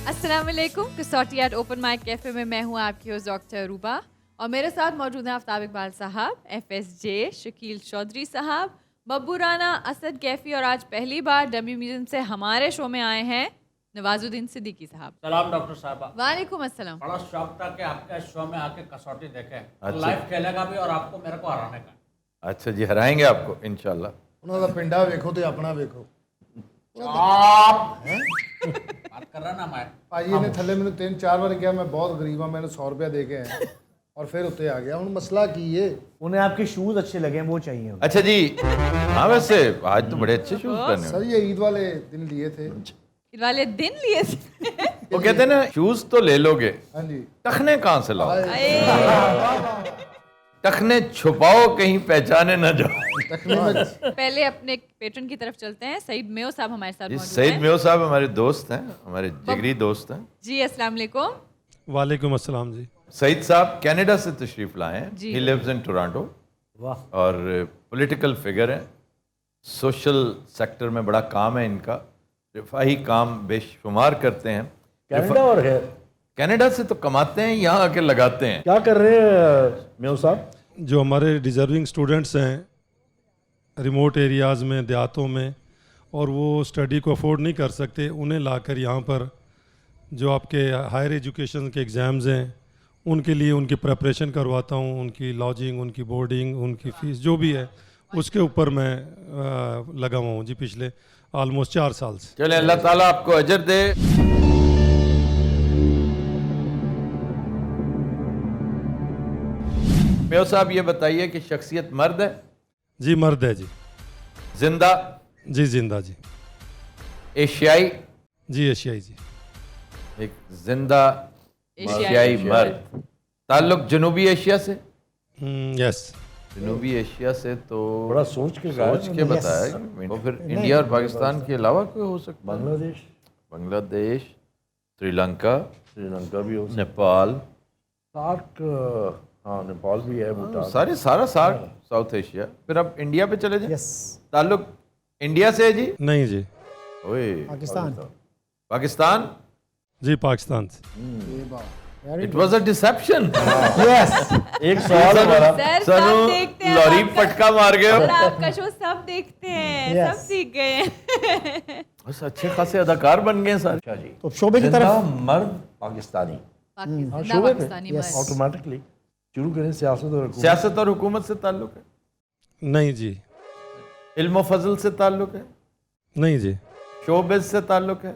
अस्सलाम वालेकुम। कसौटी एट ओपन माइक कैफ़े में मैं हूँ आपकी होस्ट डॉक्टर रूबा और मेरे साथ मौजूद हैं आफ्ताब इकबाल साहब, FSJ, शकील चौधरी साहब, बब्बू राना, असद कैफ़ी और आज पहली बार डमी म्यूजियम से हमारे शो में आए हैं नवाजुद्दीन सिद्दीकी साहब। सलाम डॉक्टर साहबा। वालेकुम अस्सलाम। बड़ा शौक था कि आपके शो में आके कसौटी देखें। अच्छा। लाइव खेलेगा भी और आपको मेरे को हराने का। अच्छा जी, हराएंगे आपको इंशाल्लाह। ਉਹਨਾਂ ਦਾ ਪਿੰਡਾ ਵੇਖੋ ਤੇ ਆਪਣਾ ਵੇਖੋ आप बात कर रहा ना मैं। ਭਾਜੀ ਇਹਨੇ ਥੱਲੇ ਮੈਨੂੰ 3-4 ਵਾਰ ਕਿਹਾ ਮੈਂ ਬਹੁਤ ਗਰੀਬ ਆ ਮੈਨੂੰ 100 ਰੁਪਇਆ ਦੇ ਕੇ ਆਇਆ ਔਰ ਫਿਰ ਉੱਤੇ ਆ ਗਿਆ ਹੁਣ ਮਸਲਾ ਕੀ ਏ उन्हें आपके शूज अच्छे लगे हैं, वो चाहिए उन्हें। अच्छा जी, हाँ वैसे आज तो बड़े अच्छे शूज पहने सर हो। ये ईद वाले दिन लिए थे ईद वाले दिन लिए थे। वो कहते हैं ना, शूज तो ले लोगे, हाँ जी टखने कहाँ से लाओ? आए। टखने छुपाओ कहीं पहचाने न जाओ। टखने में पहले अपने पेट्रन की तरफ चलते हैं। सईद मेयो साहब हमारे साथ जी, मौजूद सईद हैं। मेयो साहब हमारे दोस्त हैं, हमारे जिगरी दोस्त हैं। जी अस्सलाम वालेकुम। वालेकुम अस्सलाम जी। सईद साहब कनाडा से तशरीफ लाए हैं। जी। ही लिव्स इन टोरंटो वाह। और पॉलिटिकल फिगर हैं। सोशल सेक्टर में बड़ा काम है इनका, रिफाही काम बेशुमार करते हैं। कनाडा और है, कनाडा से तो कमाते हैं, यहाँ आके लगाते हैं। क्या कर रहे हैं मेयो साहब? जो हमारे डिज़र्विंग स्टूडेंट्स हैं रिमोट एरियाज़ में, देहातों में, और वो स्टडी को अफोर्ड नहीं कर सकते, उन्हें लाकर यहाँ पर जो आपके हायर एजुकेशन के एग्ज़ाम्स हैं उनके लिए उनकी प्रिपरेशन करवाता हूँ। उनकी लॉजिंग, उनकी बोर्डिंग, उनकी फ़ीस जो भी है उसके ऊपर मैं लगा हुआ हूँ जी पिछले ऑलमोस्ट 4 साल से। चले, अल्लाह ताला आपको अजर दे। मेयो साहब ये बताइए कि शख्सियत मर्द है, जी मर्द है जी। जिंदा, जी जिंदा जी। एशियाई, जी एशियाई जी। एक जिंदा एशियाई मर्द। ताल्लुक जनूबी एशिया से? यस। जनूबी एशिया से तो बड़ा सोच के बताया। तो फिर इंडिया और पाकिस्तान के अलावा कोई हो सकता है? बांग्लादेश, बांग्लादेश, श्रीलंका, श्रीलंका भी हो सकता नेपाल, सार्क, हाँ नेपाल भी है, भूटान। सारा साउथ एशिया। फिर अब इंडिया पे चले जाए। ताल्लुक इंडिया से है जी? नहीं जी। ओए, पाकिस्तान। जी पाकिस्तान से। It was a deception. एक सवाल हमारा, सर सनु सब देखते हैं। लॉरी आपका- पटका मार गए हो। सर, आपका शो सब देखते हैं, सब सीख गए हैं। बस अच्छे खासे अदाकार बन गए सारे। अच्छा जी, तो शोबे की जिंदा तरफ मर्द पाकिस्तानी पाकिस्तानी मर्द। ऑटोमेटिकली शुरू करें सियासत और हुकूमत। सियासत और हुकूमत से ताल्लुक है? नहीं जी। इल्म व फजल से ताल्लुक है? नहीं जी। शोबिज से ताल्लुक है?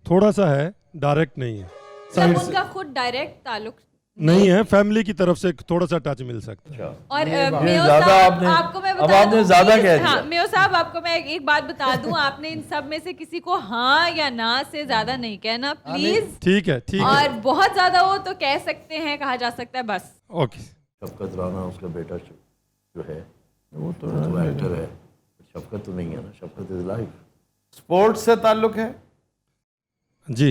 थोड़ा सा है, डायरेक्ट नहीं है। सर साइड से उनका खुद डायरेक्ट ताल्लुक नहीं है, फैमिली की तरफ से थोड़ा सा टच मिल सकता है। और ये मेयो ज्यादा साहब आपने- आपको मैं अब बता आपने दूं, ज्यादा please, कह दिया। हाँ, मेयो साहब आपको मैं एक बात बता दूं, आपने इन सब में से किसी को हाँ या ना से ज्यादा नहीं कहना प्लीज। ठीक है, ठीक है। और बहुत ज्यादा हो तो कह सकते हैं, कहा जा सकता है बस। ओके। शफकत राना उसका बेटा जो है वो तो एक्टर है, शफकत तो नहीं है ना, शफकत इज लाइफ। स्पोर्ट्स से ताल्लुक है? जी।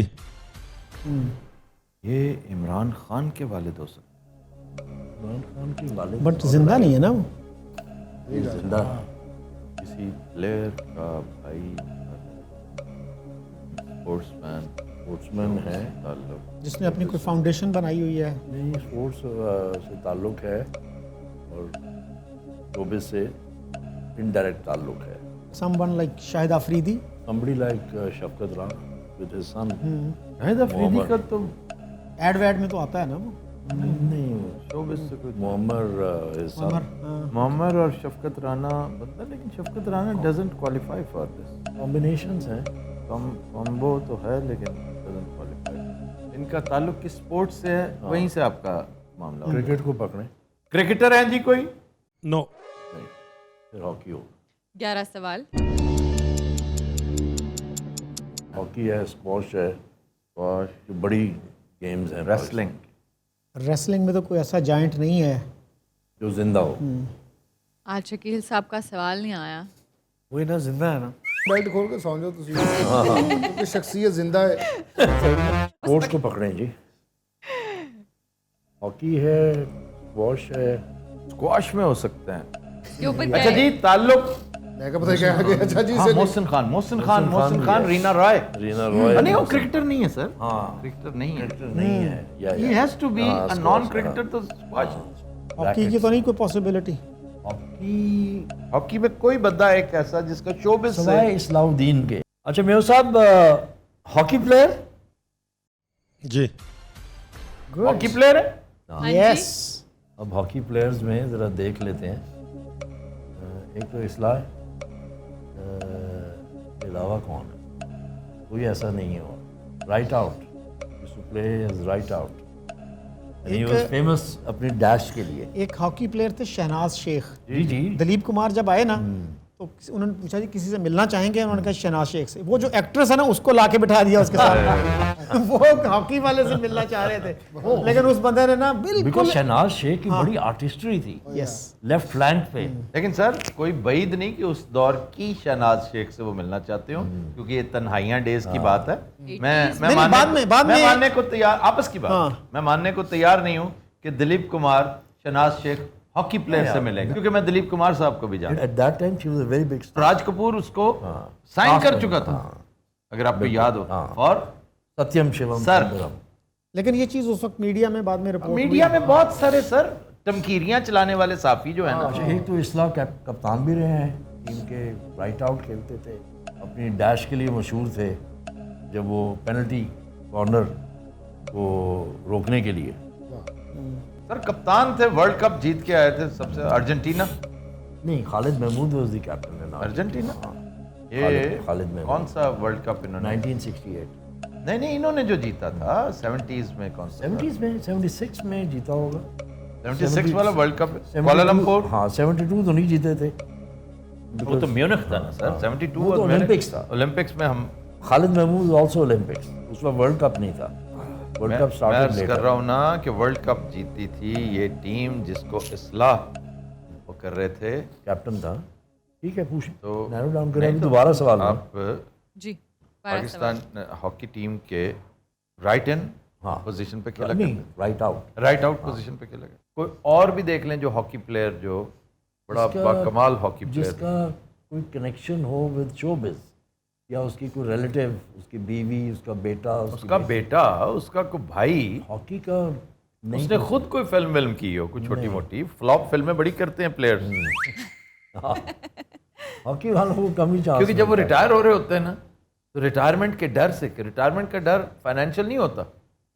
ये इमरान खान के वालिद हो सकते इमरान खान की वालिद बट जिंदा नहीं है ना वो। ये जिंदा है। हैं। किसी प्लेयर का भाई, स्पोर्ट्समैन है ताल्लुक। जिसने अपनी कोई फाउंडेशन बनाई हुई है। नहीं, स्पोर्ट्स से ताल्लुक है और शोबे से इनडायरेक्ट ताल्लुक है। Someone like Shahid Afridi. somebody like Shafqat Rana with his son। Shahid Afridi का तो एड वैड में तो आता है ना वो। नहीं, शोबिज से कोई मोहम्मद his son। उमर, हाँ। मोहम्मद और शफकत राना बंदा, लेकिन Shafqat Rana doesn't qualify for this. Combinations हैं। कॉम्बो तो है लेकिन डजंट क्वालिफाई। इनका ताल्लुक किस स्पोर्ट्स से है, वहीं से आपका मामला हो। क्रिकेट को पकड़ें, क्रिकेटर हैं जी कोई? नो। नहीं, फिर हॉकी हो। 11 सवाल। हॉकी है, स्क्वॉश है, और जो बड़ी गेम्स हैं। रेसलिंग। रेसलिंग में तो कोई ऐसा जायंट नहीं है। जो जिंदा हो। आज शकील साहब का सवाल नहीं आया। वही ना, जिंदा है ना। बेल्ट खोल के सौ जाओ ਤੁਸੀਂ क्योंकि शख्सियत जिंदा है। स्पोर्ट्स को पकड़ें जी। हॉकी है, स्क्वॉश है। स्क्वाश में हो सकते हैं। के ऊपर अच्छा जी, ताल्लुक मैं क्या पता क्या आगे अच्छा जी हाँ, से मोहसिन खान, भी रीना रॉय। रीना रॉय नहीं, वो क्रिकेटर नहीं है सर। हाँ क्रिकेटर नहीं है। क्रिकेटर नहीं है या He has to be हाँ, a squash, non-cricketer तो squash। हॉकी की तो नहीं कोई पॉसिबिलिटी? हॉकी में कोई बंदा एक ऐसा जिसका शोबिस से सवाए इस्लाउद्दीन के। अच्छा मेयर साहब, हॉकी प्लेयर? जी। हॉकी प्लेयर है। हाँ जी। यस। अब हॉकी प्लेयर्स में ज़रा देख लेते हैं। एक तो इस्लाह है, के अलावा कौन है? कोई ऐसा नहीं है। और right out, play is right out, he was famous अपनी डैश के लिए। एक हॉकी प्लेयर थे शहनाज शेख। जी जी। दिलीप कुमार जब आए ना तो उन्होंने पूछा जी किसी से मिलना चाहेंगे, उन्होंने कहा शहनाज शेख से। वो जो एक्ट्रेस है ना उसको लाके बिठा दिया उसके साथ। वो हॉकी वाले से मिलना चाह रहे थे लेकिन उस बंदे ने ना बिकॉज बिल्कुल। शहनाज शेख की बड़ी आर्टिस्ट्री थी यस। लेफ्ट फ्लैंक पे। लेकिन सर कोई बईद नहीं कि उस दौर की शहनाज शेख से वो मिलना चाहते हो, क्योंकि ये तन्हाइयां डेज की बात है। मैं बाद में मानने को तैयार, आपस की बात, हाँ। मैं मानने को तैयार नहीं हूँ कि दिलीप कुमार शहनाज शेख हॉकी प्लेयर से मिलेगा, क्योंकि मैं दिलीप कुमार साहब को भी जानता at that time she was a very big हूं। राज कपूर उसको साइन कर चुका था, अगर आपको याद हो। और सत्यम शिवम सर, सुंदरम। लेकिन ये चीज उस वक्त मीडिया में बाद में रिपोर्ट मीडिया में बहुत सारे सर टमकीरियां चलाने वाले साफी जो है ना, अच्छा, एक तो इस्लाह कप्तान भी रहे हैं टीम के, राइट आउट खेलते थे, अपनी डैश के लिए मशहूर थे जब वो पेनल्टी कॉर्नर को रोकने के लिए। सर कप्तान थे, वर्ल्ड कप जीत के आए थे सबसे, अर्जेंटीना। नहीं, Khalid Mahmood was the captain है ना। अर्जेंटीना। ये खालिद महमूद। कौन सा वर्ल्ड कप इन्होंने? 1968। नहीं, इन्होंने जो जीता था 70s में, कौन सा? 70s में, 76 में जीता होगा। 76 वाला वर्ल्ड कप 72 कुआलालंपुर। हाँ 72 तो नहीं जीते थे। वो तो म्यूनिख था ना सर। 72 वो तो ओलंपिक्स था। ओलंपिक्स में हम, खालिद महमूद आल्सो ओलंपिक्स, उस वक्त वर्ल्ड कप नहीं था। वर्ल्ड कप मैं स्टार्टेड अर्ज कर रहा हूँ ना कि वर्ल्ड कप जीती थी ये टीम जिसको इस्लाह वो कर रहे थे। कैप्टन था। ठीक है, पूछ तो नैरो डाउन करें। नहीं अभी तो दोबारा सवाल है। आप जी। पाकिस्तान हॉकी टीम के राइट एंड हाँ पोजीशन पे खेला नहीं, करते, right out. Right out position पे खेला करते। कोई और भी देख लें जो हॉकी प्लेयर जो बड़ा कमाल हॉकी प्लेयर, जिसका कोई कनेक्शन हो विद शोबिज, या उसकी कोई रिलेटिव, उसकी बीवी, उसका बेटा, उसका बेटा, उसका कोई भाई, हॉकी का नहीं। उसने खुद कोई फिल्म की हो, कोई छोटी मोटी फ्लॉप फिल्में बड़ी करते हैं प्लेयर्स। हॉकी वालों को कम ही चांस, क्योंकि जब वो रिटायर हो रहे होते हैं ना, तो रिटायरमेंट के डर से, रिटायरमेंट का डर फाइनेंशियल नहीं होता,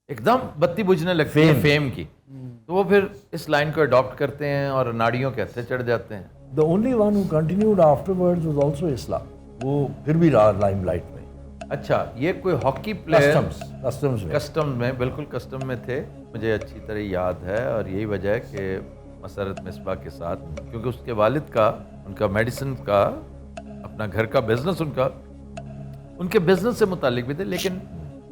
एकदम बत्ती बुझने लगती है फेम की, तो वो फिर इस लाइन को अडॉप्ट करते हैं और नाड़ियों के हत्थे चढ़ जाते हैं। The only one who continued afterwards was also इस्लाह। वो फिर भी रहा लाइमलाइट में। अच्छा, ये कोई हॉकी प्लेयर कस्टम्स में बिल्कुल कस्टम में थे, मुझे अच्छी तरह याद है। और यही वजह है कि मसरत मिसबा के साथ, क्योंकि उसके वालिद का, उनका मेडिसिन का अपना घर का बिजनेस, उनके बिजनेस से मुतालिक भी थे। लेकिन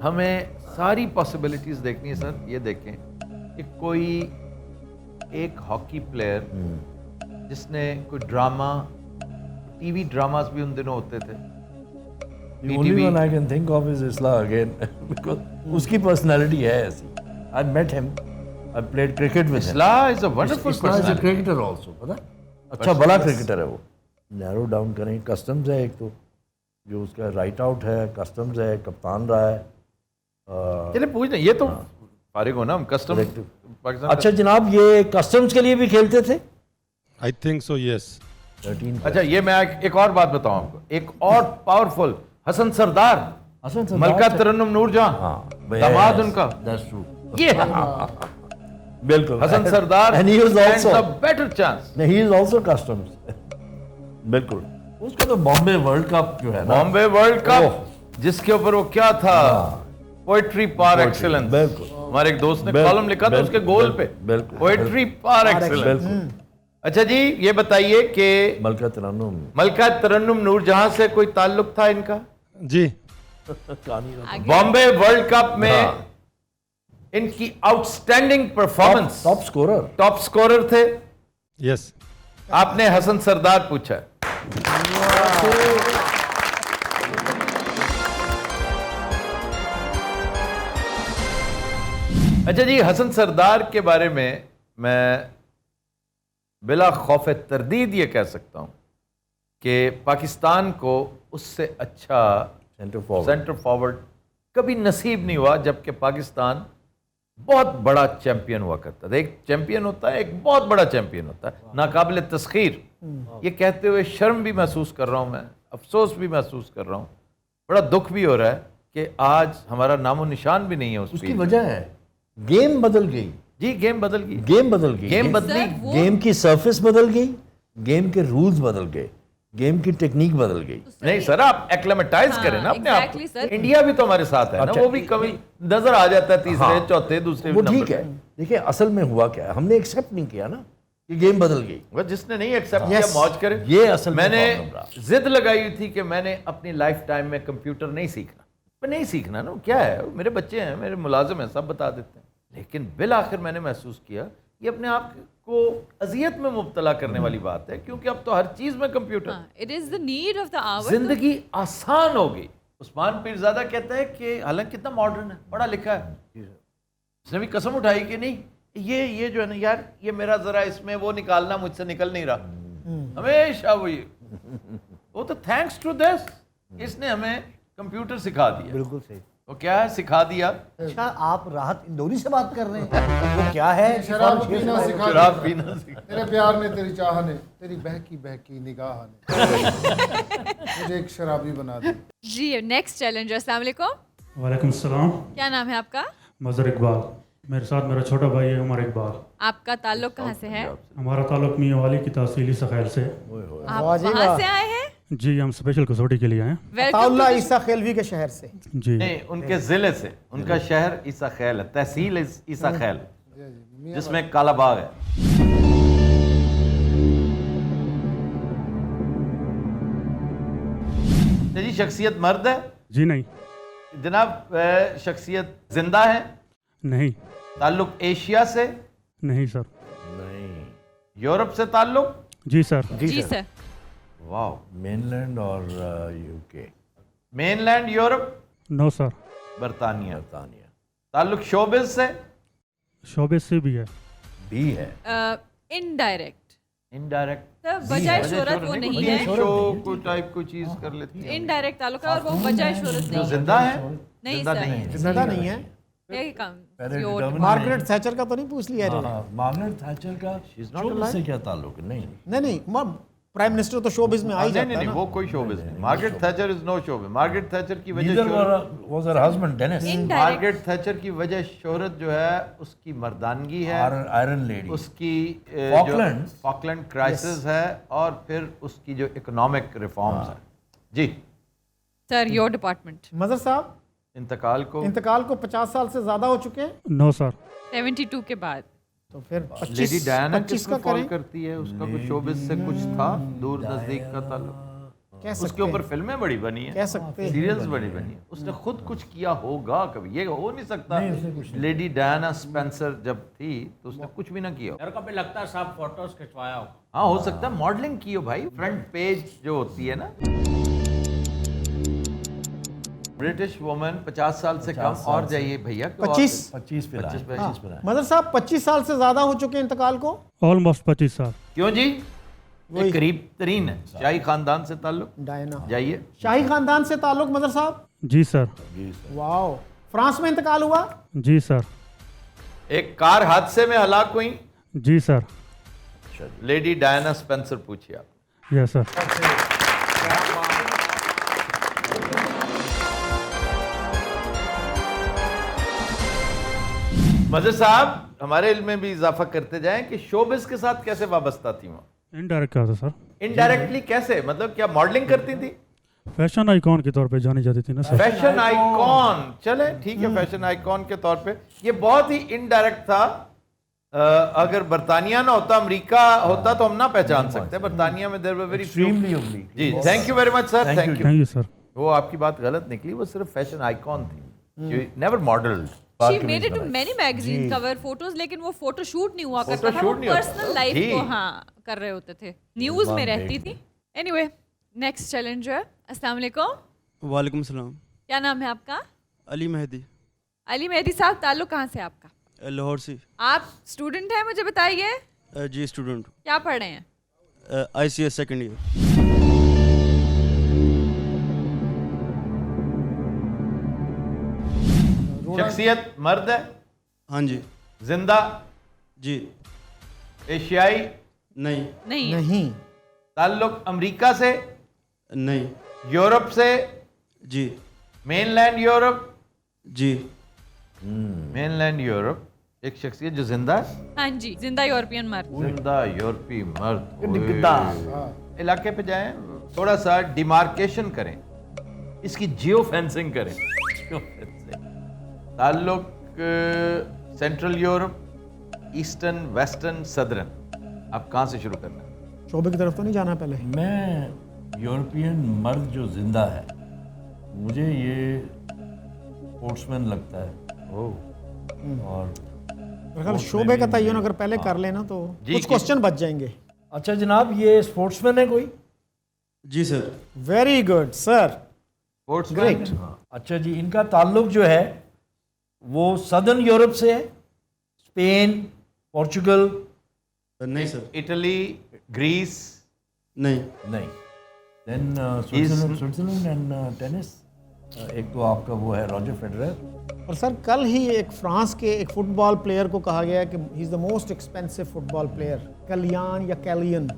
हमें सारी पॉसिबिलिटीज देखनी है सर। ये देखें कि कोई एक हॉकी प्लेयर जिसने कोई ड्रामा, टीवी ड्रामास भी उन दिनों होते थे। The only one I can think of is Islah again because उसकी पर्सनालिटी है ऐसी। I met him, I played cricket with him. Islah is a wonderful Islah is a personality. cricketer also, पता? अच्छा बड़ा क्रिकेटर है वो। Narrow down करें, customs है एक तो, जो उसका राइट आउट है, कस्टम्स है, कप्तान रहा है। चलिए पूछ लें, ये तो फारिग हो ना हम कस्टम पाकिस्तान। अच्छा जनाब, ये कस्टम्स के लिए भी खेलते थे? I think so, yes. 13 अच्छा, ये मैं एक और बात बताऊं आपको, एक और पावरफुल, हसन सरदार, मलका तरन्नुम नूरजहां, हाँ, दामाद उनका। That's true. ये बिल्कुल हसन सरदार and he was stands also a better chance. he is also customs. बिल्कुल। उसका तो बॉम्बे वर्ल्ड कप जो है ना, बॉम्बे वर्ल्ड कप, जिसके ऊपर वो क्या था, पोएट्री पार एक्सीलेंस। बिल्कुल। हमारे एक दोस्त ने बिल्कुल, कॉलम लिखा था उसके गोल पे, बिल्कुल, पोएट्री पार एक्सीलेंस। बिल्कुल। अच्छा जी, ये बताइए कि मलका तरन्नुम मलका तरन्नुम नूरजहां से कोई ताल्लुक था इनका? जी। बॉम्बे वर्ल्ड कप में इनकी आउटस्टैंडिंग परफॉर्मेंस, टॉप स्कोरर थे। यस। आपने हसन सरदार पूछा। अच्छा जी, हसन सरदार के बारे में मैं बिला खौफ तरदीद ये कह सकता हूं कि पाकिस्तान को उससे अच्छा सेंटर फॉरवर्ड कभी नसीब नहीं हुआ, जबकि पाकिस्तान बहुत बड़ा चैंपियन हुआ करता था। एक चैंपियन होता है, एक बहुत बड़ा चैंपियन होता है, नाकाबिल तस्खीर। ये कहते हुए शर्म भी महसूस कर रहा हूँ मैं, अफसोस भी महसूस कर रहा हूँ, बड़ा दुख भी हो रहा है कि आज हमारा नामो निशान भी नहीं है उस उसकी फील्ड। वजह है गेम बदल गई, जी गेम बदल गई, गेम बदल गई, गेम बदली। सर, वो- गेम की सरफेस बदल गई, गेम के रूल्स बदल गए, गेम की टेक्निक बदल गई। नहीं सर, आप एक्लेमेटाइज हाँ, करें ना अपने आप exactly, को। सर। इंडिया भी तो हमारे साथ है ना, अच्छा, वो भी कभी नजर आ जाता है तीसरे हाँ। चौथे दूसरे वो नंबर ठीक है, पे। देखिए असल में हुआ क्या है, हमने एक्सेप्ट नहीं किया ना कि गेम बदल गई। वो जिसने नहीं एक्सेप्ट किया मौज करे। ये असल में मैंने problem रहा। जिद लगाई हुई थी कि मैंने अपनी लाइफ टाइम में कंप्यूटर नहीं सीखना, मैं नहीं सीखना ना, क्या है, मेरे बच्चे हैं, मेरे मुलाजिम हैं, सब बता देते हैं। लेकिन बिल आखिर मैंने महसूस किया ये अपने आप को अजियत में मुब्तला करने वाली बात है, क्योंकि अब तो हर चीज में computer. It is the need of the hour. जिंदगी आसान हो गई। उस्मान पीरजादा कहता है कि हालांकि कितना मॉडर्न है, पढ़ा लिखा है, उसने भी कसम उठाई कि नहीं ये जो है ना यार, ये मेरा जरा इसमें वो निकालना मुझसे निकल नहीं रहा, हमेशा वो तो थैंक्स टू दिस इसने हमें कंप्यूटर सिखा दिया। बिल्कुल सही। वो क्या है, सिखा दिया अच्छा, आप राहत इंदौरी से बात कर रहे हैं? वो क्या है? शराब पीना सिखा शराब दिया। पीना सिखा। तेरे प्यार ने, तेरी चाह ने, तेरी बहकी बहकी निगाह ने मुझे एक शराबी बना दी। जी नेक्स्ट चैलेंजर, अस्सलाम वालेकुम। वालेकुम सलाम। क्या नाम है आपका? मज़हर इकबाल। मेरे साथ मेरा छोटा भाई है उमर इकबाल। आपका ताल्लुक कहाँ से है? हमारा ताल्लुक मियाँ वाली की तहसीली सखैल से। आप वाह जी वहाँ वाह। से आए हैं? जी हम स्पेशल कसौटी के लिए आए हैं। वेलकम अताउल्लाह ईसा खेलवी के शहर से। जी नहीं, उनके जिले से, उनका शहर ईसा खैल है, तहसील ईसा खैल, जिसमें काला बाग है। जी शख्सियत मर्द है जी नहीं जनाब, शख्सियत जिंदा है, नहीं ताल्लुक एशिया से, नहीं सर। यूरोप से ताल्लुक, जी सर। जी सर। वाह, मेनलैंड और UK, mainland Europe, no sir. बरतानिया, बरतानिया ताल्लुक शोबिस से, शोबे से भी है। भी है। इनडायरेक्ट इनडायरेक्ट, सर, बजाय शोहरत वो नहीं है। शो को टाइप कोई चीज कर लेती है। इनडायरेक्ट ताल्लुक है और वो बजाय शोहरत जो नहीं है। जिंदा है, नहीं जिंदा सर। नहीं है। जिंदा नहीं है। ये काम मार्गरेट थैचर का तो नहीं पूछ लिया इन्होंने? मार्गरेट थैचर का शोबिस से क्या ताल्लुक है? नहीं नहीं प्राइम मिनिस्टर तो शोबिज में आ ही नहीं जाता नहीं है नहीं, ना। वो कोई शोबिस नहीं। Margaret Thatcher is no showbiz. Margaret Thatcher की वजह Neither शोहरत- was her husband Dennis, indirect Margaret Thatcher की वजह शोहरत जो है उसकी मर्दानगी है, Iron Lady, उसकी Falklands। फॉकलैंड क्राइसिस है, और फिर उसकी जो इकोनॉमिक रिफॉर्म्स है। जी सर, योर डिपार्टमेंट। मजर साहब इंतकाल को 50 साल से ज्यादा हो चुके हैं, नो सर। 72 के बाद तो फिर लेडी 25 डायना 25 किसको का कॉल करें। करती है? उसका कुछ शोबिस से कुछ था, दूर नजदीक का ताल्लुक। कह उसके सकते ऊपर हैं, फिल्में बड़ी बनी कह है, सकते हैं। सीरियल्स बड़ी बनी है। उसने खुद कुछ किया होगा कभी, ये हो नहीं सकता। लेडी डायना स्पेंसर जब थी तो उसने कुछ भी ना किया। मेरे को भी लगता है सब फोटोज खिंचवाया हो। हाँ हो सकता है, मॉडलिंग की हो भाई। फ्रंट पेज जो होती है ना, ब्रिटिश वुमन 50 साल से कम, और जाइए भैया 25 25 पे लाए, 25 पे लाए। मदर साहब 25 साल से ज्यादा हो चुके हैं इंतकाल को। ऑलमोस्ट 25 साल। क्यों जी? ये करीब तरीन है, शाही खानदान से ताल्लुक। डायना जाइए। शाही खानदान से ताल्लुक मदर साहब। जी सर। वाओ, फ्रांस में इंतकाल हुआ। जी सर। एक कार हादसे में हलाक हुई जी सर। लेडी डायना स्पेंसर, पूछिए आप। Yes sir. मजर साहब हमारे इल्म में भी इजाफा करते जाएं कि शोबिस के साथ कैसे वाबस्ता थी वो? इनडायरेक्ट कहा था सर। इनडायरेक्टली कैसे, मतलब क्या मॉडलिंग करती थी? फैशन आइकॉन के तौर पे जानी जाती थी ना सर। फैशन आइकॉन, चले ठीक है, फैशन आइकॉन के तौर पे ये बहुत ही इनडायरेक्ट था। अगर बरतानिया ना होता, अमेरिका होता, तो हम ना पहचान सकते। बरतानिया में there were very few. Extremely oblique. जी, thank you very much sir, thank you. Thank you sir. वो आपकी बात गलत निकली, वो सिर्फ फैशन आइकॉन थी, never modelled. She made it to many magazine cover photos, लेकिन वो फोटो शूट नहीं हुआ करता था, वो Photoshoot नहीं होता पर्सनल था। लाइफ जी। को हाँ कर रहे होते थे, न्यूज में रहती थी। एनीवे नेक्स्ट चैलेंजर, अस्सलाम वालेकुम। वालेकुम सलाम। क्या नाम है आपका? अली मेहदी, अली मेहदी साहब, ताल्लुक कहाँ से है आपका? लाहौर से। आप स्टूडेंट हैं, मुझे बताइए जी स्टूडेंट, क्या पढ़ रहे हैं? ICS second year. शख्सियत मर्द है, हाँ जी। जिंदा, जी। एशियाई, नहीं। नहीं। नहीं। ताल्लुक अमेरिका से, नहीं। यूरोप से, जी। मेनलैंड यूरोप, जी। मेनलैंड यूरोप, एक शख्सियत जो जिंदा है, हाँ जी, जिंदा यूरोपियन मर्द। जिंदा यूरोपी मर्द। दिग्गदा। ओए। इलाके पे जाएं, थोड़ा सा डिमार्केशन करें, इसकी जियो फेंसिंग करें। ताल्लुक central Europe, eastern, western, southern. आप कहाँ से शुरू करना है? शोबे की तरफ तो नहीं जाना पहले? मैं यूरोपियन मर्द जो जिंदा है, मुझे ये स्पोर्ट्समैन लगता है। और मेरे ख्याल शोबे का तयन अगर पहले कर लेना तो जी, कुछ क्वेश्चन बच जाएंगे। अच्छा जनाब, ये स्पोर्ट्समैन है कोई? जी sir. Very good sir, sportsman. Great. अच्छा जी, इनका ताल्लुक जो है वो सदर्न यूरोप से है, स्पेन, पोर्चुगल? नहीं सर। Italy, Greece? नहीं। नहीं। Then Switzerland and tennis. एक तो आपका वो है रॉजर फेडरर। और सर कल ही एक फ्रांस के एक फुटबॉल प्लेयर को कहा गया कि he is the most expensive football player, Kylian या कैलियन।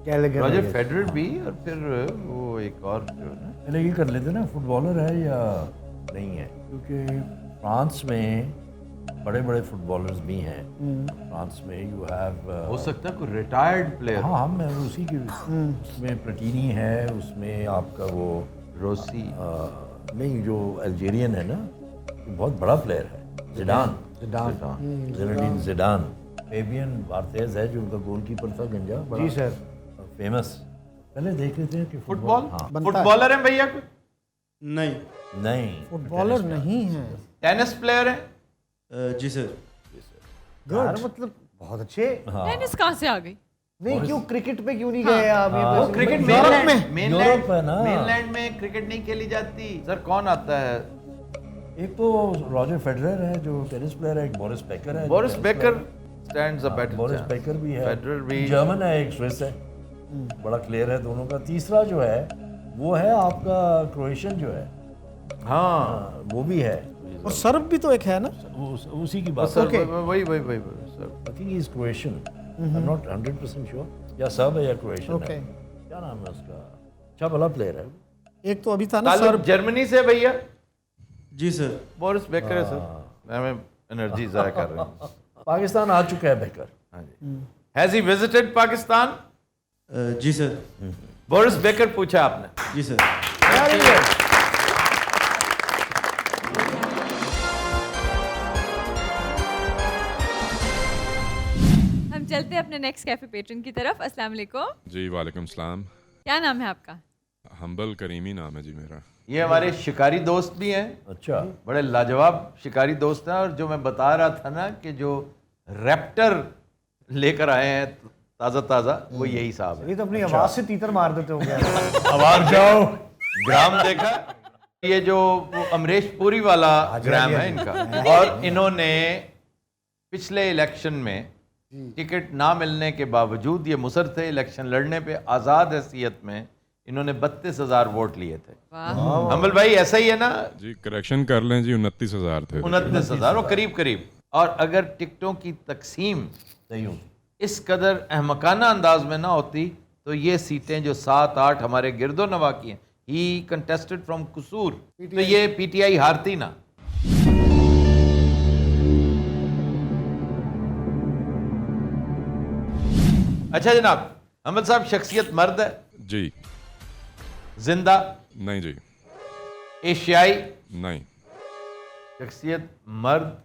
रॉजर फेडरर भी, और फिर वो एक और जो है ना, पहले ये कर लेते ना, फुटबॉलर है या नहीं है, क्योंकि फ्रांस में बड़े बड़े फुटबॉलर्स भी हैं। फ्रांस में यू हैव हो सकता है कोई रिटायर्ड प्लेयर। हाँ, मैं उसी की, उसमें प्लेटिनी है, उसमें आपका वो रोसी, नहीं जो अल्जेरियन है ना, वो बहुत बड़ा प्लेयर है, जिडान, ज़िनेदीन जिडान। फेबियन बार्थेज है जो उनका गोलकीपर था, गंजा, बड़ा जी सर। फेमस। पहले देख लेते हैं कि फुटबॉल, हाँ। फुटबॉलर है भैया कोई? नहीं। नहीं, फुटबॉलर नहीं है। टेनिस प्लेयर है? जी सर। यार मतलब बहुत अच्छे। टेनिस कहाँ से आ गई? नहीं, क्यों क्रिकेट पे क्यों नहीं गए आप? ये वो बस- क्रिकेट यूरोप में। यूरोप है ना। मेनलैंड में क्रिकेट नहीं खेली जाती। सर कौन आता है? एक तो रॉजर फेडरर है जो टेनिस प्लेयर है, एक बोरिस बेकर है। Boris Becker stands a better Boris Becker भी है, फेडरर भी। जर्मन है, एक स्विस है, बड़ा क्लियर है दोनों का। तीसरा जो है वो है आपका क्रोएशियन जो है, हाँ, वो भी है। और सर्ब भी तो एक है ना? उसी की बात। सर वही sir. I think he is Croatian, I am not 100% sure, या सब है या क्रोएशियन ओके। है। क्या नाम है उसका? अच्छा भला प्लेयर है। एक तो अभी था ना ताल्लुक सर्ब। जर्मनी से भैया? जी सर। बोरिस बेकर है सर। मैं एनर्जी जाया कर रहा हूँ। पाकिस्तान आ चुका है बेकर। हाँ जी। Has he visited Pakistan? जी सर। बोरिस बेकर पूछा आपने? जी सर। हम चलते हैं अपने नेक्स्ट कैफे पेट्रन की तरफ। अस्सलाम वालेकुम। जी वालेकुम सलाम। क्या नाम है आपका? हम्बल करीमी नाम है जी मेरा। ये हमारे शिकारी दोस्त भी हैं। अच्छा। बड़े लाजवाब शिकारी दोस्त हैं। और जो मैं बता रहा था ना कि जो रैप्टर लेकर आए हैं ताज़ा ताज़ा, वो यही साहब है। ये तो अपनी आवाज से तीतर मार देते हो गया। आवाज जाओ। ग्राम देखा? ये जो वो अमरीश पुरी वाला ग्राम है इनका। और इन्होंने पिछले इलेक्शन में टिकट ना मिलने के बावजूद, ये मुसर थे इलेक्शन लड़ने पे, आज़ाद हैसियत में इन्होंने 32,000 वोट लिए थे। हम्बल भाई ऐसा ही है ना? जी करेक्शन कर लें जी, 29,000 थे। 29,000, वो करीब करीब। और अगर टिकटों की तकसीम सही हो, इस कदर अहमकाना अंदाज में ना होती तो ये सीटें जो 7-8 हमारे गिरदो नवा की हैं, ही कंटेस्टेड फ्रॉम कसूर, तो ये पीटीआई हारती ना। अच्छा जनाब, अहमद साहब शख्सियत मर्द है? जी। जिंदा? नहीं जी। एशियाई? नहीं। शख्सियत मर्द,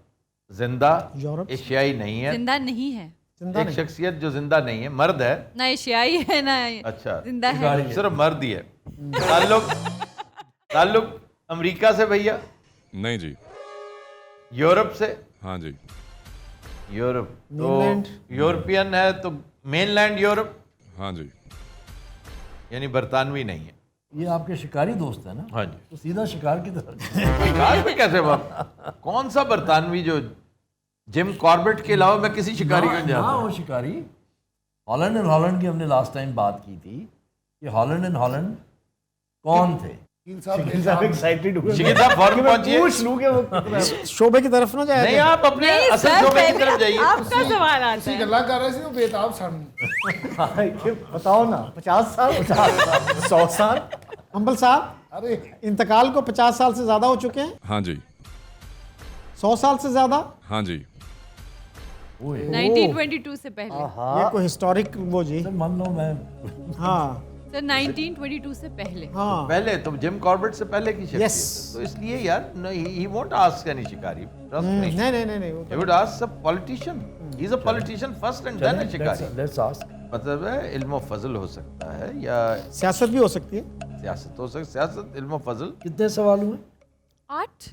जिंदा, यूरोप? एशियाई नहीं है। जिंदा नहीं है। जिंदा एक नहीं। शख्सियत जो जिंदा नहीं है, मर्द है। ना एशियाई है ना अच्छा, जिंदा है। सिर्फ मर्द ही है। ताल्लुक अमेरिका से भैया? नहीं जी। यूरोप से? हाँ जी। Europe mainland? तो यूरोपियन है तो मेनलैंड यूरोप, हाँ जी। यानी बरतानवी नहीं है। ये आपके शिकारी दोस्त है ना? हाँ जी। तो सीधा शिकार की तरफ। शिकार में कैसे बाप? कौन सा बरतानवी? जो जिम कॉर्बेट के अलावा मैं किसी शिकारी को नहीं ना जानता। वो शिकारी। हॉलैंड एंड हॉलैंड की हमने लास्ट टाइम बात की थी कि हॉलैंड एंड हॉलैंड कौन थे, शकील साहब एक्साइटेड हुए शकील साहब फौरन पहुंचिए। पूछ लूं कि वो कितना शोभे की तरफ ना जाए नहीं, आप अपने नहीं असल सर, शोबे की पहले तरफ जाइए। आपका सवाल आता ਤੁਸੀਂ है। ਗੱਲਾਂ ਕਰ ਰਹੇ ਸੀ ਉਹ ਬੇਤਾਬ ਸਨ। बताओ ना 50 साल 100 साल अंबल साहब अरे इंतकाल को 50 साल से ज्यादा हो चुके हैं, हाँ जी 100 साल से ज्यादा। हाँ जी 1922 से पहले ये कोई हिस्टोरिक वो जी। मान लो मैं हाँ सर 1922 से पहले। हाँ पहले तो जिम कॉर्बेट से पहले की शख्सियत Yes. है। तो इसलिए यार ही वोंट आस्क एनी शिकारी, ट्रस्ट मी, नहीं नहीं नहीं नहीं वो he would ask a politician. He is a politician first and then a शिकारी। लेट्स आस्क मतलब है इल्म फजल हो सकता है या सियासत भी हो सकती है। सियासत हो सकती, सियासत इल्म फजल। कितने सवाल हुए? 8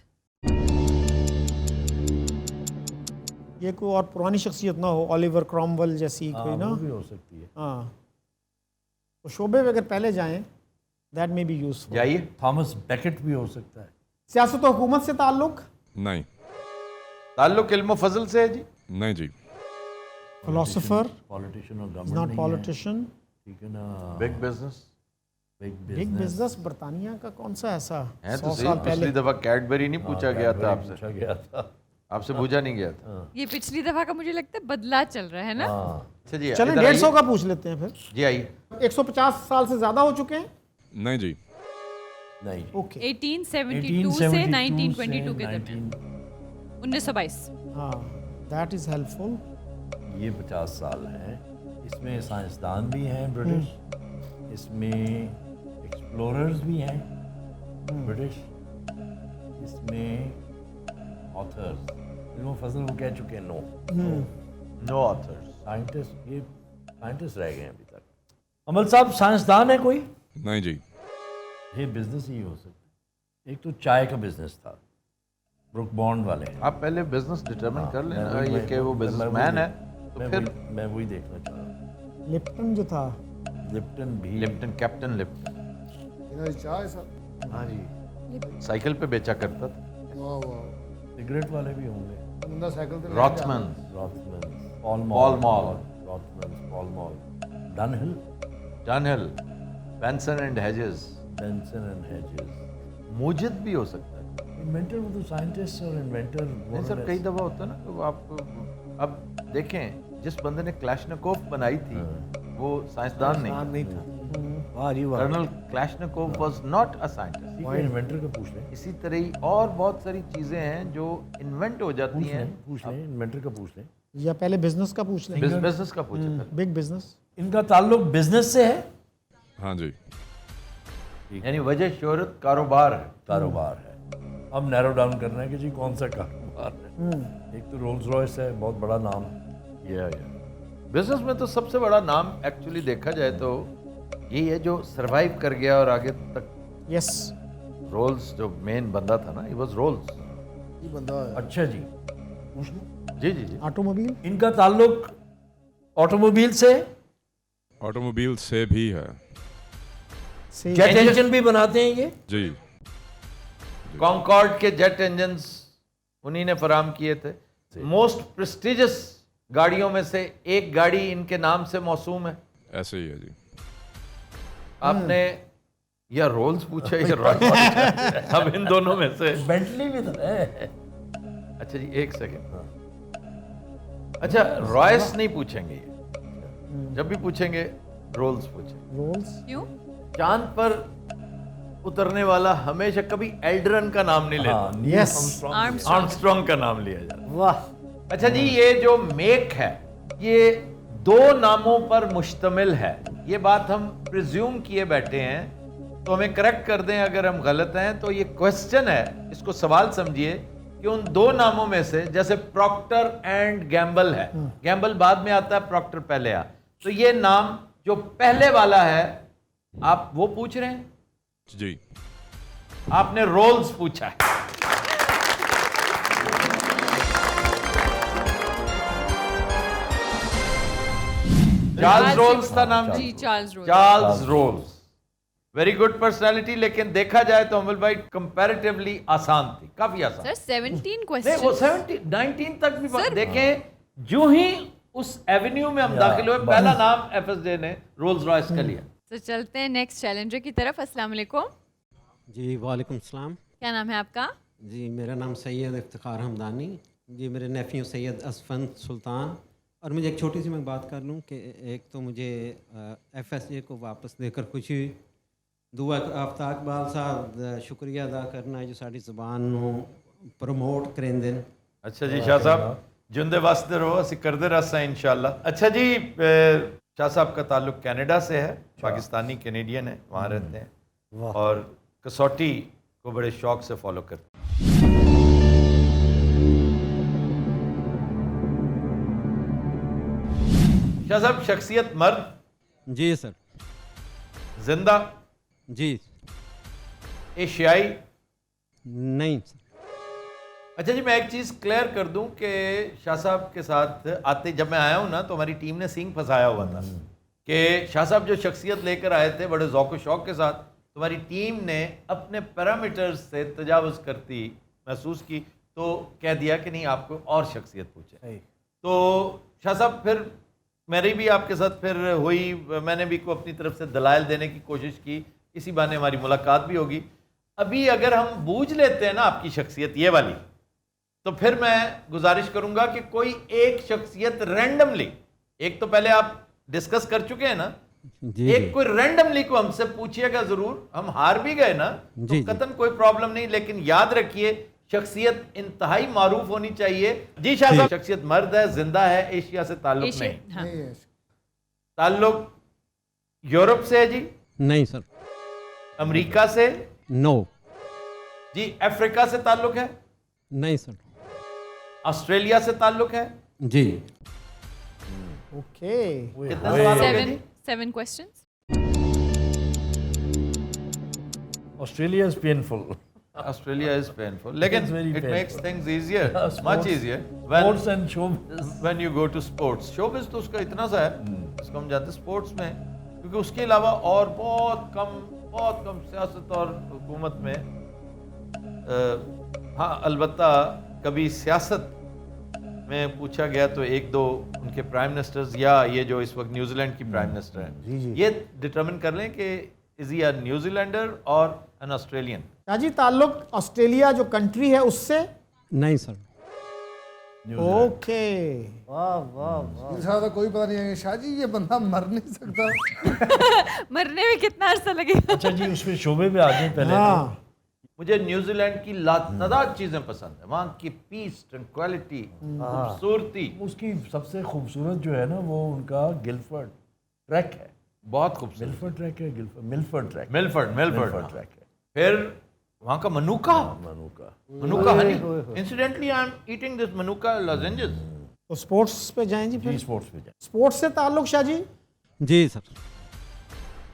ये कोई और पुरानी शख्सियत ना हो, ओलिवर क्रॉमवेल जैसी कोई ना। वो भी हो सकती है। हाँ तो शोबे में अगर पहले जाएं दैट मे बी यूजफुल। जाइए। थॉमस बेकेट भी हो सकता है। सियासत और हुकूमत से ताल्लुक, नहीं ताल्लुक इल्म फजल से है जी। नहीं जी फिलोसोफर पॉलिटिशियन और इज गवर्नमेंट नॉट नहीं है, पॉलिटिशियन। ठीक है ना। बिग बिजनेस बिग बिजनेस बरतानिया का कौन सा ऐसा है 100 तो सही। साल पिछली पहले। दफा कैडबरी नहीं पूछा गया था आपसे, पूछा गया था। आपसे पूछा नहीं गया था। ये पिछली दफा का मुझे लगता है बदला चल रहा है ना। हाँ अच्छा जी, चलें इधर 150 आइए। का पूछ लेते हैं फिर। जी आइए। 150 साल से ज्यादा हो चुके हैं। नहीं जी नहीं ओके 1872 से 1922 के दरमियान 1922। हाँ दैट इज हेल्पफुल। ये 50 साल है। इसमें साइंसदान भी हैं ब्रिटिश, इसमें एक्सप्लोरर्स भी हैं ब्रिटिश, इसमें ऑथर्स इल्म फजल वो कह चुके हैं नो। No authors. साइंटिस्ट ये साइंटिस्ट रह गए हैं अभी तक। अमल साहब साइंसदान है कोई? नहीं जी ये बिजनेस ही हो सकता है। एक तो चाय का बिजनेस था, ब्रुक बॉन्ड वाले हैं। आप पहले बिजनेस डिटरमिन कर मैं लेना वही- ये कि वो मैं- बिजनेसमैन है तो मैं फिर वही- मैं वही देखना चाह रहा हूँ। लिप्टन जो था, लिप्टन भी लिप्टन, कैप्टन लिप्टन। ਇਹਨਾਂ ਦੀ ਚਾਹ ਹੈ ਸਰ। हाँ जी, साइकिल पे बेचा करता था। ਵਾਹ ਵਾਹ सिगरेट वाले भी होंगे। ਬੰਦਾ ਸਾਈਕਲ ਤੇ ਲੈ Rothmans, Rothmans, Pall Pall Mall, Mall, Rothmans, Pall Mall, Dunhill, Dunhill, Benson and Hedges, Benson and Hedges. मुजिद भी हो सकता है। इन्वेंटर वो तो साइंटिस्ट और इन्वेंटर नहीं सर, कई दफा होता है ना कि वो आप अब देखें जिस बंदे ने क्लैशनिकोव बनाई थी वो साइंसदान नहीं था। वाह जी वाह। Colonel Kalashnikov was not a scientist. वहाँ इन्वेंटर का पूछ लें, इसी तरह ही और बहुत सारी चीजें हैं जो इन्वेंट हो जाती हैं। पूछ लें इन्वेंटर का पूछ लें। या पहले बिजनेस का पूछ लें। बिजनेस का पूछे पहले। Big business. इनका ताल्लुक बिजनेस से है। हाँ जी यानी वजह शोहरत कारोबार है। कारोबार है। अब नैरो डाउन करना है कि जी कौन सा कारोबार है। एक तो रोल्स रॉयस है, बहुत बड़ा नाम। या बिजनेस में तो सबसे बड़ा नाम एक्चुअली देखा जाए तो यही है जो सरवाइव कर गया और आगे तक। यस रोल्स जो मेन बंदा था ना, ही वाज रोल्स। ਕੀ ਬੰਦਾ ਹੋਇਆ। अच्छा जी पूछ लो। जी जी जी। ऑटोमोबाइल। इनका ताल्लुक ऑटोमोबाइल से, ऑटोमोबाइल से भी है। से जेट इंजन भी बनाते हैं ये। जी कॉन्कॉर्ड के जेट इंजन्स उन्हीं ने फराम किए थे। मोस्ट प्रेस्टिजियस गाड़ियों में से एक गाड़ी इनके नाम से मौसूम है। ऐसे ही है जी आपने या रोल्स पूछा या रॉयस पूछा, अब इन दोनों में से। बेंटली भी तो है। अच्छा जी एक सेकंड। अच्छा रॉयस नहीं पूछेंगे ये, जब भी पूछेंगे रोल्स पूछेंगे। रोल्स। क्यों? चांद पर उतरने वाला हमेशा कभी एल्ड्रन का नाम नहीं लेता। हाँ, यस आर्मस्ट्रॉन्ग का नाम लिया जाता। वाह। अच्छा जी ये जो मेक है ये दो नामों पर मुश्तमिल है। ये बात हम प्रिज्यूम किए बैठे हैं तो हमें करेक्ट कर दें अगर हम गलत हैं। तो ये क्वेश्चन है, इसको सवाल समझिए कि उन दो नामों में से जैसे प्रॉक्टर एंड गैम्बल है, गैम्बल बाद में आता है, प्रॉक्टर पहले आ, तो ये नाम जो पहले वाला है आप वो पूछ रहे हैं, जी आपने रोल्स पूछा है। चार्ल्स रोल्स था नाम जी जी। Charles Rolls. Charles Rolls very good personality, लेकिन देखा जाए तो अमल भाई कंपैरेटिवली आसान थी, काफी आसान। सर 17 नहीं वो क्वेश्चन। 17 19 तक भी सर- देखें। जो ही उस एवेन्यू में हम दाखिल हुए पहला नाम एफएसजे ने रोल्स रॉयस का लिया। तो चलते हैं नेक्स्ट चैलेंजर की तरफ। अस्सलाम वालेकुम। जी वालेकुम सलाम। क्या नाम है आपका? जी मेरा नाम सैयद इफ्तिखार हमदानी। जी मेरे नेफ्यू सैयद असफंद सुल्तान। और मुझे एक छोटी सी मैं बात कर लूँ कि एक तो मुझे FSJ को वापस देकर खुशी हुई। दुआ आफ्ताब इकबाल साहब शुक्रिया अदा करना है जो साड़ी ज़बान नू प्रमोट करेंदे ने। अच्छा जी शाह साहब जिंदे वास्ते रहो असी करते रहा इंशाल्लाह। अच्छा जी शाह साहब का ताल्लुक कनाडा से है, पाकिस्तानी कैनेडियन है, वहाँ रहते हैं और कसौटी को बड़े शौक से फॉलो करते हैं। शाह साहब शख्सियत मर्द? जी सर। जिंदा? जी। एशियाई? नहीं सर। अच्छा जी मैं एक चीज़ क्लियर कर दूं कि शाह साहब के साथ आते जब मैं आया हूं ना तो हमारी टीम ने सींग फंसाया हुआ था कि शाह साहब जो शख्सियत लेकर आए थे बड़े ज़ौक़ शौक़ के साथ, तुम्हारी टीम ने अपने पैरामीटर्स से तजावुज़ करती महसूस की तो कह दिया कि नहीं आपको और शख्सियत पूछे। तो शाह साहब फिर मेरी भी आपके साथ फिर हुई, मैंने भी को अपनी तरफ से दलाइल देने की कोशिश की, इसी बहाने हमारी मुलाकात भी होगी। अभी अगर हम बूझ लेते हैं ना आपकी शख्सियत ये वाली, तो फिर मैं गुजारिश करूंगा कि कोई एक शख्सियत रैंडमली, एक तो पहले आप डिस्कस कर चुके हैं ना, एक कोई रैंडमली को हमसे पूछिएगा जरूर। हम हार भी गए ना तो कतन कोई प्रॉब्लम नहीं, लेकिन याद रखिए शख्सियत इंतहाई मारूफ होनी चाहिए। जी शाह साहब शख्सियत मर्द है, जिंदा है, एशिया से ताल्लुक नहीं। हाँ। ताल्लुक यूरोप से है जी? नहीं सर। अमेरिका से? नो। जी अफ्रीका से ताल्लुक है? नहीं सर। ऑस्ट्रेलिया से ताल्लुक है? जी। ओके। कितने सवाल हो गए जी? 7 questions. Australia is painful. Australia is painful, लेकिन it makes things easier, much easier sports and showbiz. when you go to sports. showbiz तो उसका इतना सा है, इसको हम जानते हैं स्पोर्ट्स में, क्योंकि उसके अलावा और बहुत कम सियासत और हुकूमत में हाँ अलबत्ता कभी सियासत में पूछा गया तो एक दो उनके प्राइम मिनिस्टर्स या ये जो इस वक्त न्यूजीलैंड की प्राइम मिनिस्टर हैं ये डिटरमिन कर लें कि इज ही अ न्यूजीलैंडर और एन ऑस्ट्रेलियन। शाह जी ताल्लुक ऑस्ट्रेलिया जो कंट्री है उससे? नहीं सर। ओके। वाह वाह वाह। ज्यादा कोई पता नहीं है शाह जी ये बंदा मर नहीं सकता। मरने में कितना अरसा लगेगा? अच्छा जी उसमें शोबे में आ जाए पहले। हाँ। मुझे न्यूजीलैंड की लातादाद चीजें पसंद है, वहाँ की पीस, ट्रैंक्विलिटी, खूबसूरती। उसकी सबसे खूबसूरत जो है ना वो उनका गिलफर्ड ट्रैक है, बहुत खूबसूरत। मिलफर्ड ट्रैक है, मिलफर्ड ट्रैक, मिलफर्ड ट्रैक है। फिर वहाँ का manuka honey. Incidentally I am eating this manuka lozenges. तो स्पोर्ट्स पे जाएं जी फिर। जी स्पोर्ट्स पे जाएं। स्पोर्ट्स से ताल्लुक शाह जी? जी सर।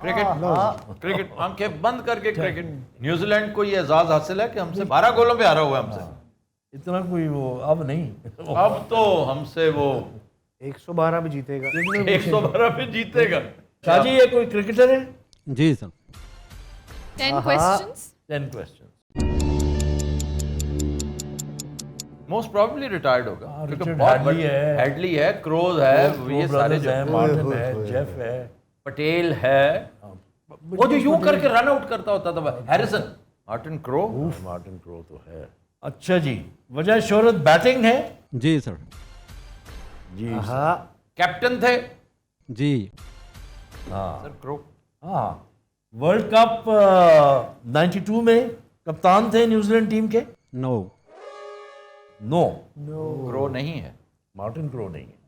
क्रिकेट आंखें बंद करके क्रिकेट। न्यूजीलैंड को ये एजाज हासिल है कि हमसे 12 गोलों पे हारा हुआ है हमसे। इतना कोई वो अब नहीं, अब तो हमसे वो 112 भी जीतेगा। 112 पे जीतेगा। शाह जी ये कोई क्रिकेटर है? जी sir. 10 questions. 10 questions. Most probably retired होगा क्योंकि रिचर्ड बहुत हैडली है, हैडली है, क्रोज है, ये सारे हैं, मार्टिन है, जेफ है, पटेल है, वो जो यूं करके रन आउट करता होता था Harrison, Martin crow. Martin crow तो है। अच्छा जी वजह शोहरत बैटिंग है? जी सर। जी कैप्टन थे? जी हाँ सर क्रो। हाँ वर्ल्ड कप 92 में कप्तान थे न्यूजीलैंड टीम के? नो। नो क्रो नहीं है। मार्टिन क्रो नहीं है।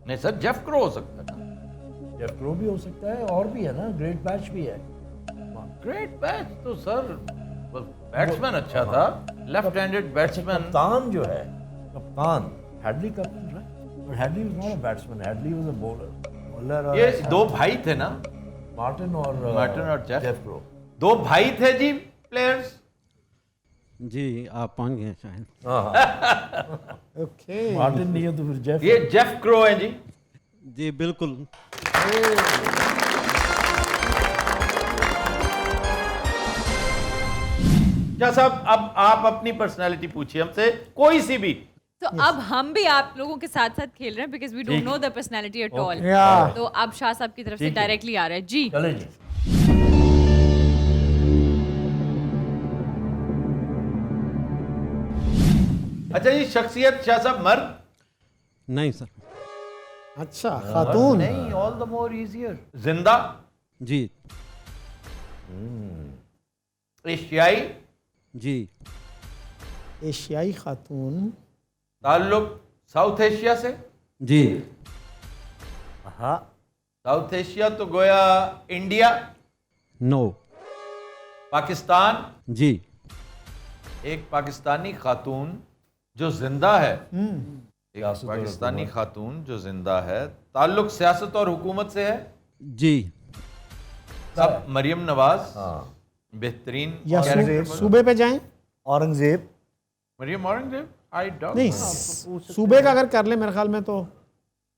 नहीं सर जेफ क्रो हो सकता है। जेफ क्रो भी हो सकता है और भी है ना, ग्रेट बैच भी है। ग्रेट बैच तो सर बैट्समैन अच्छा था, लेफ्ट हैंडेड बैट्समैन। कप्तान जो है कप्तान हैडली कप्तान है, Hadley was not a batsman, Hadley was a bowler. ये दो भाई थे ना, मार्टिन और जेफ क्रो। दो भाई थे जी प्लेयर्स। जी आप पहुंच गए शायद। ओके। मार्टिन नहीं है तो फिर जेफ। ये जेफ क्रो है जी। जी बिल्कुल। क्या साहब अब आप अपनी पर्सनालिटी पूछिए हमसे कोई सी भी। तो अब हम भी आप लोगों के साथ साथ खेल रहे हैं because we don't know the personality at all. तो अब शाह साहब की तरफ से डायरेक्टली आ रहा है जी। चले जी। अच्छा जी, शख्सियत शाह साहब मर्द? नहीं सर। अच्छा, खातून। नहीं, ऑल द मोर इजियर। जिंदा? जी। एशियाई? जी। एशियाई खातून। ताल्लुक साउथ एशिया से? जी। हाँ। साउथ एशिया तो गोया इंडिया? नो। पाकिस्तान? जी। एक पाकिस्तानी खातून जो जिंदा है, एक सियासत और पाकिस्तानी हुकूमत। खातून जो जिंदा है, ताल्लुक सियासत और हुकूमत से है? जी। सब मरियम नवाज? हाँ। बेहतरीन या कैरेक्टर सूबे पे जाएं? औरंगजेब। मरियम औरंगजेब? I doubt. नहीं, सूबे का अगर कर ले मेरे ख्याल में तो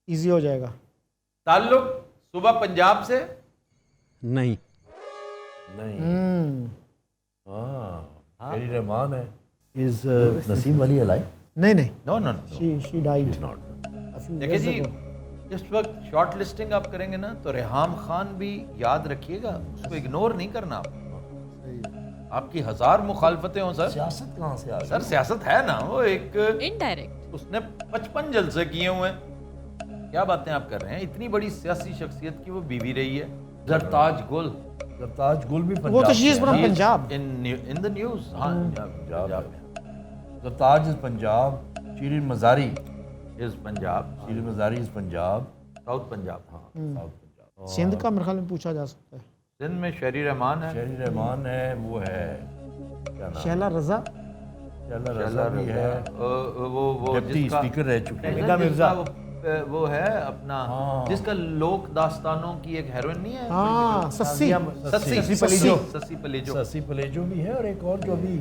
इजी हो जाएगा। ताल्लुक सुबह पंजाब से? नहीं। नहीं। हम्म। हाँ, शेरी रहमान है। Is Naseem Ali alive? नहीं नहीं, no no she died. Is not. देखिए जी, इस वक्त शॉर्ट लिस्टिंग आप करेंगे ना तो रेहाम खान भी याद रखिएगा, उसको इग्नोर नहीं करना आप। आपकी 1000 मुखालफतें हो सर, सियासत कहाँ से आ गई? सर सियासत है ना, वो एक इनडायरेक्ट। उसने 55 जलसे किए हुए हैं। क्या बातें आप कर रहे हैं? इतनी बड़ी सियासी शख्सियत की वो बीवी रही है। जरताज गुल? सरताज गुल भी पंजाब वो तो शी इज से है। From Punjab. In the news. हाँ, पंजाब है। Sartaj is Punjab. Shireen Mazari is Punjab. Shireen Mazari is Punjab. South Punjab. हाँ, साउथ पंजाब। सिंध का मेरे ख्याल में पूछा जा सकता है। सिंध में शेरी रहमान है। शेरी रहमान है, वो है क्या नाम? शैला रजा। शैला रजा भी है। वो डिप्टी जिसका स्पीकर रह चुके हैं। जिसका मिर्जा वो है अपना, हाँ। जिसका लोक दास्तानों की एक हेरोइन नहीं है? हाँ, सस्सी। सस्सी पलेजो। सस्सी पलेजो। ससी पलेजो भी है, और एक और जो अभी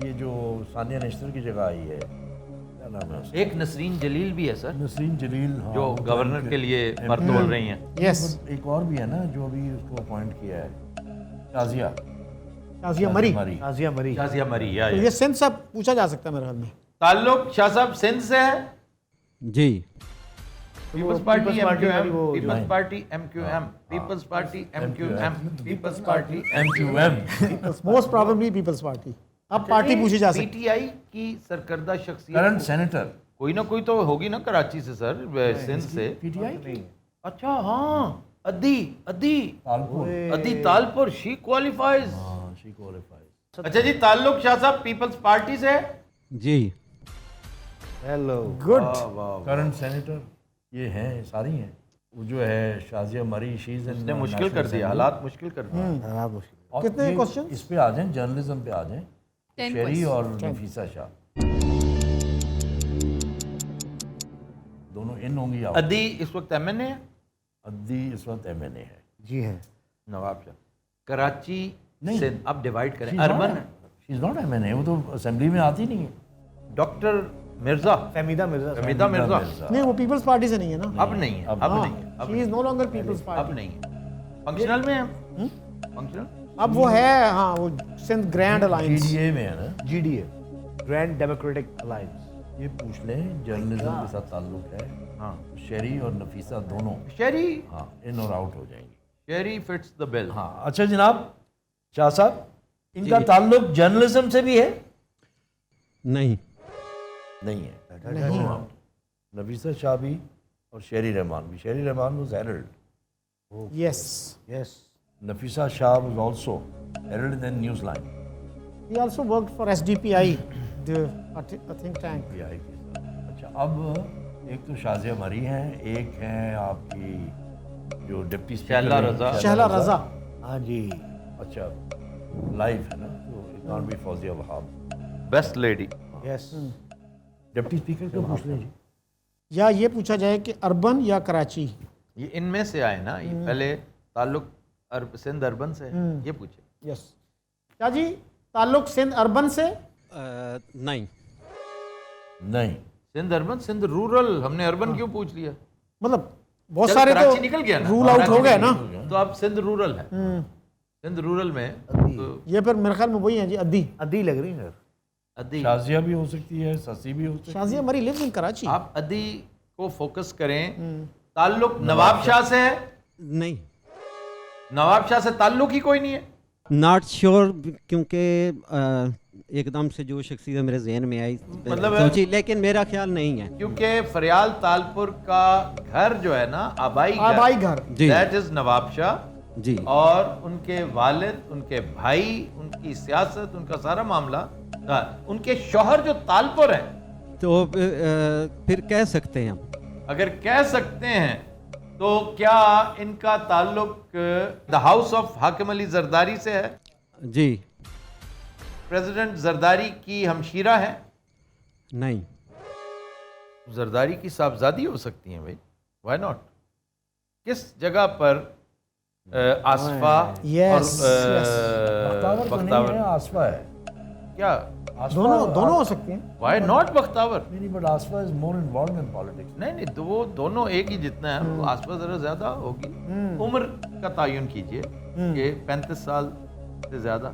ये जो सानिया नेशनल की जगह आई है, क्या नाम है उसका? एक नसरीन जलील भी है सर, नसरीन जलील। हाँ, जो वो गवर्नर के लिए मर्तोल रही हैं। यस। एक और भी है ना जो अभी उसको अपॉइंट किया है, शाजिया। शाजिया मरी। शाजिया मरी। शाजिया मरी। या तो ये सिंध से पूछा जा सकता है मेरे ख्याल में। ताल्लुक शाह साहब सिंध से है? जी। People's Party People's Party MQM, वाली वो जो पीपल्स है। Party MQM, People's Party MQM, People's Party MQM। Most probably People's Party. अब पार्टी पूछी जा सकती पीटीआई की सरकर्दा शख्सियत करंट सेनेटर कोई ना कोई तो होगी ना कराची से सर, सिंध से। पीटीआई की अच्छा हाँ, अदी अदी तालपुर। अदी तालपुर, शी क्वालिफाइज। हाँ, शी क्वालिफाइज। अच्छा जी, ताल्लुक शाह साहब पीपल्स पार्टी से? जी। हेलो। गुड। करंट सेनेटर ये हैं, सारी हैं। वो जो है शाजिया मरी, शी इज उसने मुश्किल कर दिया, हालात मुश्किल कर दिया। मुश्किल। कितने questions? इस पे आ जाएं, जर्नलिज्म पे आ जाएं। 10 शेरी questions। और नफीसा शाह दोनों इन होंगी। आप अदी इस वक्त एमएनए है? अद्दी इस वक्त MNA है। जी है। नवाब शाह कराची नहीं। सिंध। अब डिवाइड करें, urban. She is not MNA, वो तो असेंबली में आती नहीं है। डॉक्टर मिर्जा, फहमीदा मिर्जा। हमीदा मिर्जा। नहीं, वो पीपल्स पार्टी से नहीं है ना। अब नहीं है, अब नहीं है, अब she is no longer people's अब पार्टी। नहीं है। फंक्शनल में है? फंक्शनल अब वो है, हाँ, वो सिंध ग्रैंड अलायंस। GDA में है ना। GDA, grand democratic alliance. ये पूछ लें, जर्नलिज्म के साथ ताल्लुक है। हाँ, शेरी और नफीसा दोनों, शेरी, हाँ, इन और आउट हो जाएंगी। शेरी फिट्स द बिल। हाँ। अच्छा जनाब शाह साहब, इनका ताल्लुक जर्नलिज्म से भी है? नहीं। नहीं है। नफीसा शाह भी और शेरी रहमान भी। Sherry Rehman was Herald. Yes. Yes. Nafisa Shah was also Herald and Newsline. He also worked for SDPI, the think tank. PI के साथ। अच्छा, अब एक तो शाजिया मरी हैं, एक हैं आपकी जो डिप्टी शैला रज़ा। शहला रजा। हाँ जी। अच्छा, लाइव है ना, तो it can't be Fauzia Wahab. Best lady. Yes. Deputy speaker को पूछ लीजिए। या ये पूछा जाए कि अर्बन या कराची। ये इनमें से आए ना, ये पहले ताल्लुक सिंध अर्बन से है, ये पूछे। यस। क्या जी, ताल्लुक सिंध अर्बन से? नहीं। नहीं। Sindh urban, Sindh rural. हमने अर्बन क्यों पूछ लिया? मतलब बहुत चल, सारे कराची तो निकल गया ना, रूल आउट हो गए ना। तो अब सिंध रूरल है। सिंध रूरल में तो ये फिर मेरे ख्याल में वही है जी, अद्दी। अद्दी लग रही है। अदी, शाजिया भी हो सकती है, ससी भी हो सकती है। शाजिया मरी लिव्स इन कराची। आप अदी को फोकस करें। ताल्लुक नवाब शाह से है? नहीं। नवाब शाह से ताल्लुक ही कोई नहीं है। नॉट श्योर, क्योंकि एकदम से जो शख्सियत मेरे जहन में आई मतलब सोची, लेकिन मेरा ख्याल नहीं है। क्योंकि फरियाल तालपुर का घर जो है ना, आबाई घर, दैट इज नवाब शाह जी, और उनके वालिद, उनके भाई, उनकी सियासत, उनका सारा मामला, उनके शौहर जो तालपुर है, तो फिर कह सकते हैं हम, अगर कह सकते हैं तो क्या इनका ताल्लुक द हाउस ऑफ हाकिम अली जरदारी से है? जी। प्रेसिडेंट जरदारी की हमशीरा है? नहीं। जरदारी की साहबजादी हो सकती हैं भाई, व्हाई नॉट? किस जगह पर आसफा और बख्तावर? आसफा है क्या? दोनों हो सकते हैं। Why not Bakhtawar? नहीं, but Aseefa is more involved in politics. नहीं, तो वो दोनों एक ही जितना है, वो आसफा जरा ज्यादा होगी। उम्र का तायुन कीजिए कि 35 साल से ज्यादा।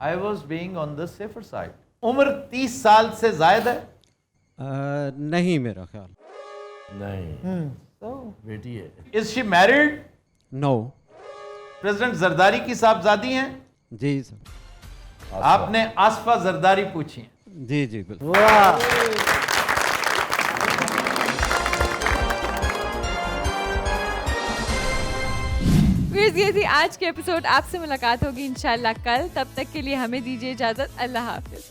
I was being on the safer side. उम्र 30 साल से जायद है? नहीं मेरा ख्याल। नहीं, तो बेटी है। Is she married? No. President Zardari की साहबजादी हैं? जी सर। आपने आसफा जरदारी पूछी है? जी जी बिल्कुल। ये थी आज के एपिसोड। आपसे मुलाकात होगी इंशाल्लाह कल। तब तक के लिए हमें दीजिए इजाजत। अल्लाह हाफिज।